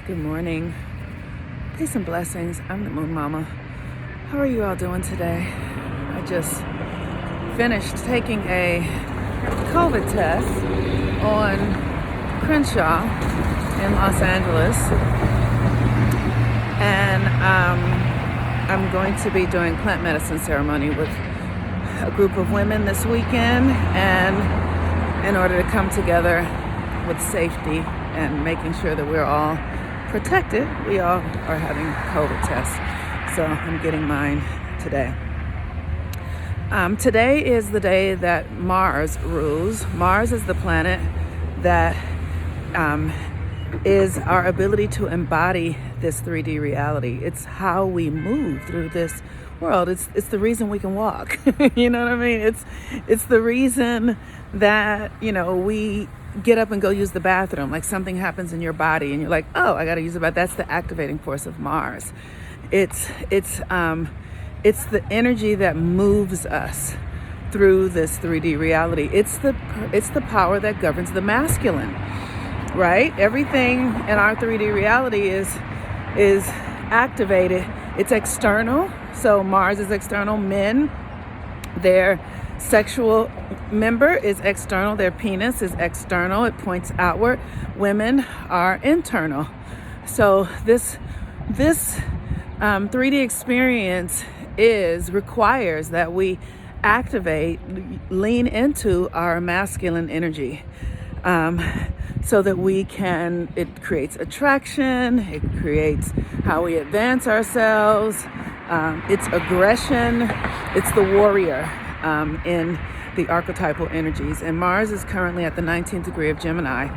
Good morning. Peace and blessings. I'm the Moon Mama. How are you all doing today? I just finished taking a COVID test on Crenshaw in Los Angeles. And I'm going to be doing plant medicine ceremony with a group of women this weekend, and in order to come together with safety and making sure that we're all protected, we all are having COVID tests. So I'm getting mine today. Today is the day that Mars rules. Mars is the planet that is our ability to embody this 3D reality. It's how we move through this world. It's the reason we can walk. You know what I mean? It's the reason that, we get up and go use the bathroom. Like something happens in your body and you're like, oh, I got to use the bathroom. That's the activating force of Mars. It's the energy that moves us through this 3D reality. It's the power that governs the masculine, right? Everything in our 3D reality is activated. It's external. So Mars is external. Men, their sexual member is external. Their penis is external. It points outward. Women are internal. So this 3D experience requires that we activate, lean into our masculine energy, so that it creates attraction, it creates how we advance ourselves. It's aggression, it's the warrior in the archetypal energies. And Mars is currently at the 19th degree of Gemini.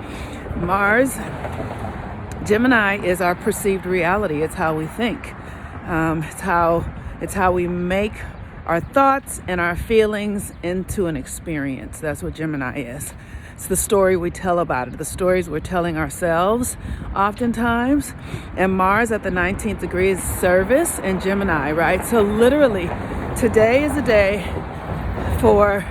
Gemini is our perceived reality. It's how we think. It's how we make our thoughts and our feelings into an experience. That's what Gemini is. It's the story we tell about it, the stories we're telling ourselves oftentimes. And Mars at the 19th degree is service and Gemini, right? So literally, today is a day for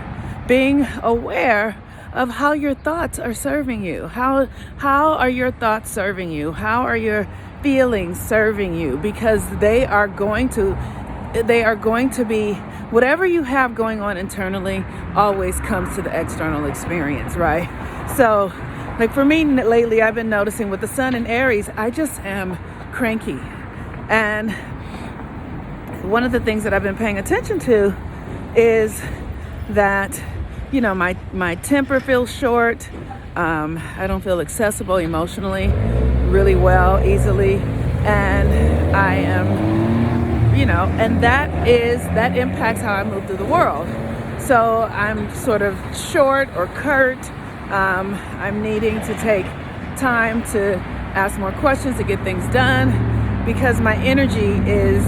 being aware of how your thoughts are serving you. How are your thoughts serving you? How are your feelings serving you? Because they are going to be, whatever you have going on internally always comes to the external experience, right? So like for me lately, I've been noticing with the sun in Aries, I just am cranky. And one of the things that I've been paying attention to is that, my temper feels short. I don't feel accessible emotionally really well, easily. And I am, and that impacts how I move through the world. So I'm sort of short or curt. I'm needing to take time to ask more questions to get things done because my energy is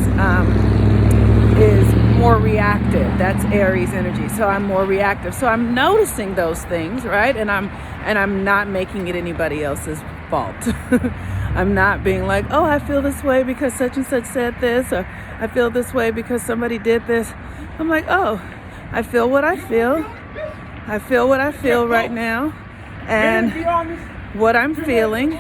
more reactive. That's Aries energy. So I'm more reactive. So I'm noticing those things, right? And I'm not making it anybody else's fault. I'm not being like, oh, I feel this way because such and such said this, or I feel this way because somebody did this. I'm like, oh, I feel what I feel. I feel what I feel right now. And what I'm feeling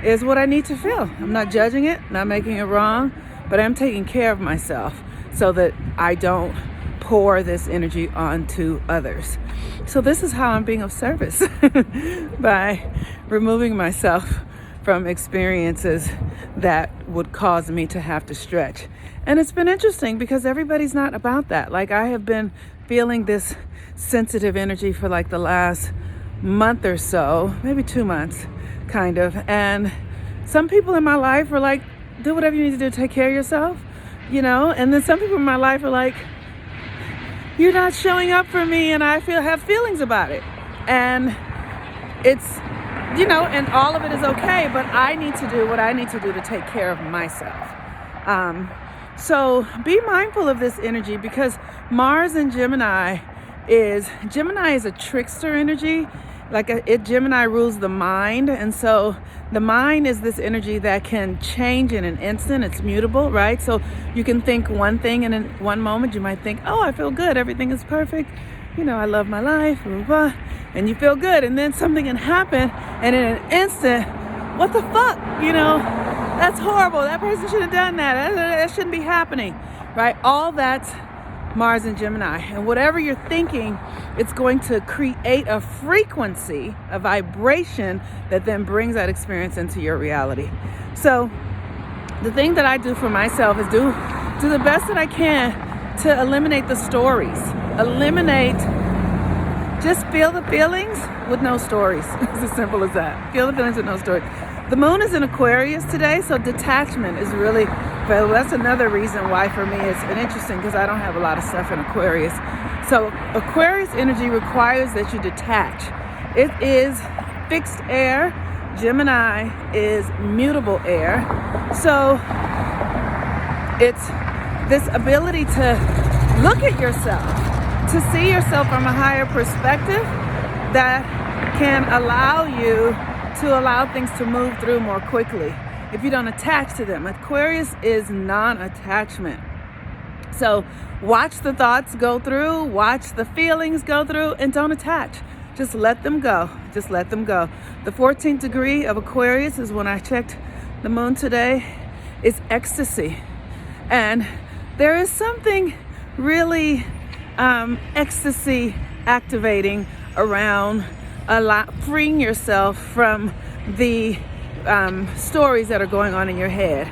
is what I need to feel. I'm not judging it, not making it wrong, but I'm taking care of myself so that I don't pour this energy onto others. So this is how I'm being of service by removing myself from experiences that would cause me to have to stretch. And it's been interesting because everybody's not about that. Like I have been feeling this sensitive energy for like the last month or so, maybe 2 months kind of. And some people in my life are like, do whatever you need to do to take care of yourself, and then some people in my life are like, you're not showing up for me and I have feelings about it. And it's, and all of it is okay, but I need to do what I need to do to take care of myself. So be mindful of this energy because Mars in Gemini is a trickster energy. Gemini rules the mind. And so the mind is this energy that can change in an instant. It's mutable, right? So you can think one thing and in one moment you might think, oh, I feel good. Everything is perfect. I love my life, blah, blah, blah. And you feel good. And then something can happen. And in an instant, what the fuck? that's horrible. That person should have done that. That shouldn't be happening, right? All that's Mars and Gemini. And whatever you're thinking, it's going to create a frequency, a vibration that then brings that experience into your reality. So the thing that I do for myself is do the best that I can to eliminate the stories. Just feel the feelings with no stories. It's as simple as that. Feel the feelings with no stories. The moon is in Aquarius today, so detachment is really, well, that's another reason why for me it's interesting, because I don't have a lot of stuff in Aquarius. So Aquarius energy requires that you detach. It is fixed air. Gemini is mutable air. So it's this ability to look at yourself, to see yourself from a higher perspective that can allow you to allow things to move through more quickly if you don't attach to them. Aquarius is non-attachment. So watch the thoughts go through, watch the feelings go through, and don't attach. Just let them go. Just let them go. The 14th degree of Aquarius is when I checked the moon today, is ecstasy. And there is something really ecstasy activating around freeing yourself from the stories that are going on in your head.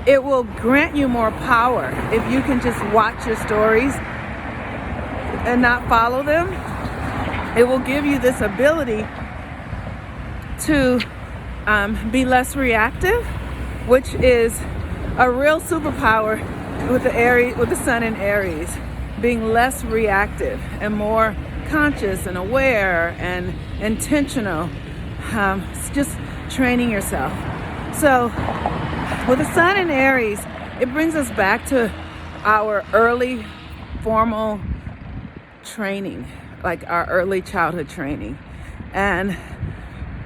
It will grant you more power if you can just watch your stories and not follow them. It will give you this ability to be less reactive, which is a real superpower with the sun in Aries, being less reactive and more conscious and aware and intentional. It's just training yourself. So with the sun in Aries, it brings us back to our early formal training, like our early childhood training. And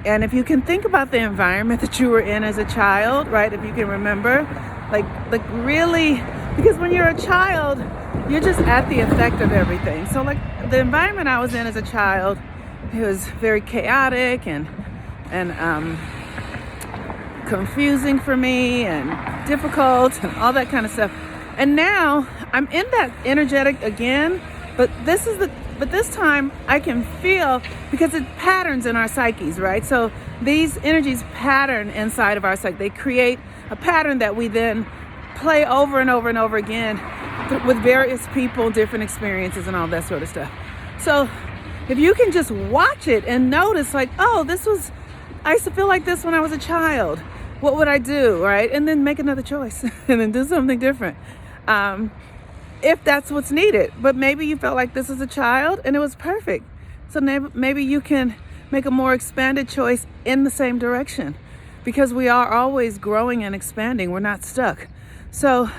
if you can think about the environment that you were in as a child, right? If you can remember, like really, because when you're a child, you're just at the effect of everything. So like the environment I was in as a child, it was very chaotic and confusing for me and difficult and all that kind of stuff. And now I'm in that energetic again, but this time I can feel, because it patterns in our psyches, right? So these energies pattern inside of our psyche. They create a pattern that we then play over and over and over again with various people, different experiences and all that sort of stuff. So if you can just watch it and notice, like, oh, I used to feel like this when I was a child. What would I do, right? And then make another choice and then do something different. If that's what's needed. But maybe you felt like this as a child and it was perfect. So maybe you can make a more expanded choice in the same direction, because we are always growing and expanding. We're not stuck. So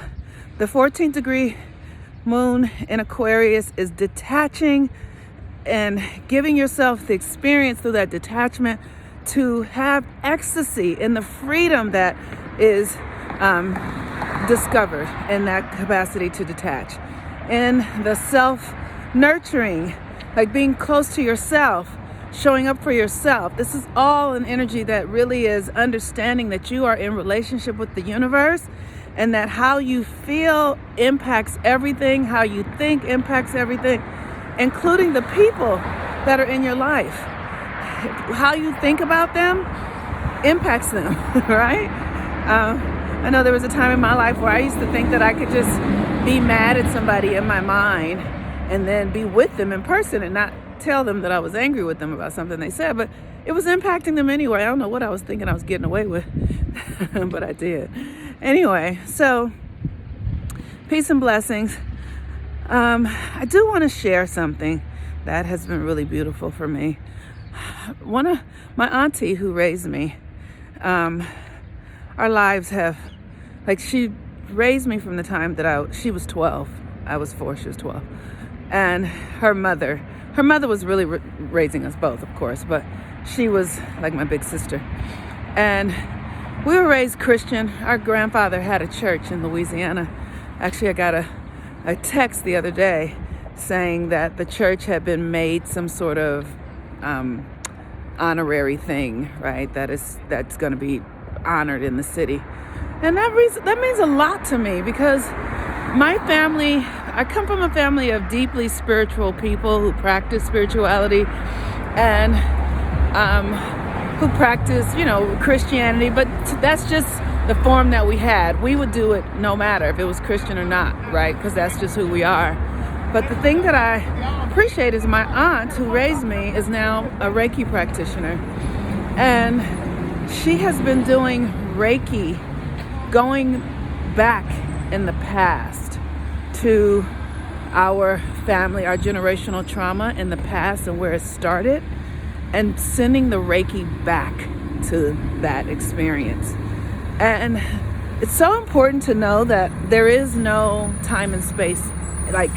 the 14th degree moon in Aquarius is detaching and giving yourself the experience through that detachment to have ecstasy in the freedom that is discovered in that capacity to detach. In the self-nurturing, like being close to yourself, showing up for yourself. This is all an energy that really is understanding that you are in relationship with the universe, and that how you feel impacts everything, how you think impacts everything, including the people that are in your life. How you think about them impacts them, right? I know there was a time in my life where I used to think that I could just be mad at somebody in my mind and then be with them in person and not tell them that I was angry with them about something they said, but it was impacting them anyway. I don't know what I was thinking I was getting away with, but I did. Anyway, so peace and blessings. I do want to share something that has been really beautiful for me. One of my auntie who raised me, our lives have, like, she raised me from the time that she was 12. I was 4, she was 12. And her mother was really raising us both, of course, but she was like my big sister. And we were raised Christian. Our grandfather had a church in Louisiana. Actually, I got a text the other day saying that the church had been made some sort of honorary thing, right? That's going to be honored in the city. And that means a lot to me, because my family, I come from a family of deeply spiritual people who practice spirituality and who practice, Christianity, but that's just the form that we had. We would do it no matter if it was Christian or not, right? Because that's just who we are. But the thing that I appreciate is my aunt who raised me is now a Reiki practitioner. And she has been doing Reiki going back in the past to our family, our generational trauma in the past and where it started, and sending the Reiki back to that experience. And it's so important to know that there is no time and space. Like,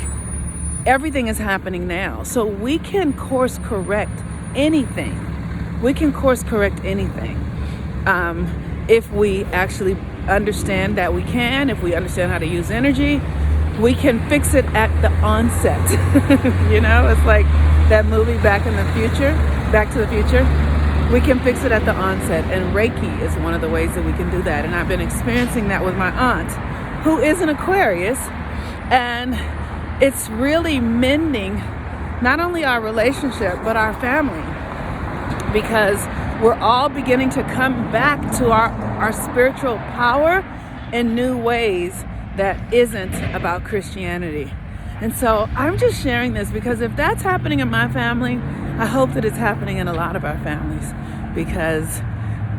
everything is happening now. So we can course correct anything. We can course correct anything. If we actually understand that we can, if we understand how to use energy, we can fix it at the onset. It's like that movie Back to the Future. We can fix it at the onset, and Reiki is one of the ways that we can do that. And I've been experiencing that with my aunt, who is an Aquarius, and it's really mending not only our relationship, but our family, because we're all beginning to come back to our spiritual power in new ways that isn't about Christianity. And so I'm just sharing this because if that's happening in my family, I hope that it's happening in a lot of our families, because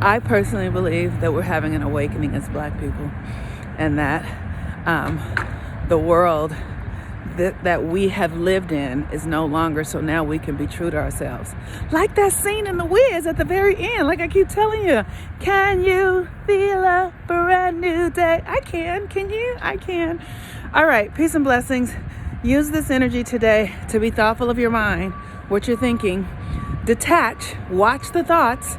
I personally believe that we're having an awakening as Black people, and that the world that we have lived in is no longer, so now we can be true to ourselves. Like that scene in The Wiz at the very end, like I keep telling you, can you feel a brand new day? I can you? I can. All right, peace and blessings. Use this energy today to be thoughtful of your mind, what you're thinking. Detach, watch the thoughts.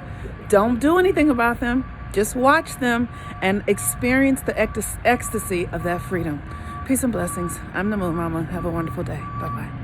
Don't do anything about them. Just watch them and experience the ecstasy of that freedom. Peace and blessings. I'm the Moon Mama. Have a wonderful day. Bye-bye.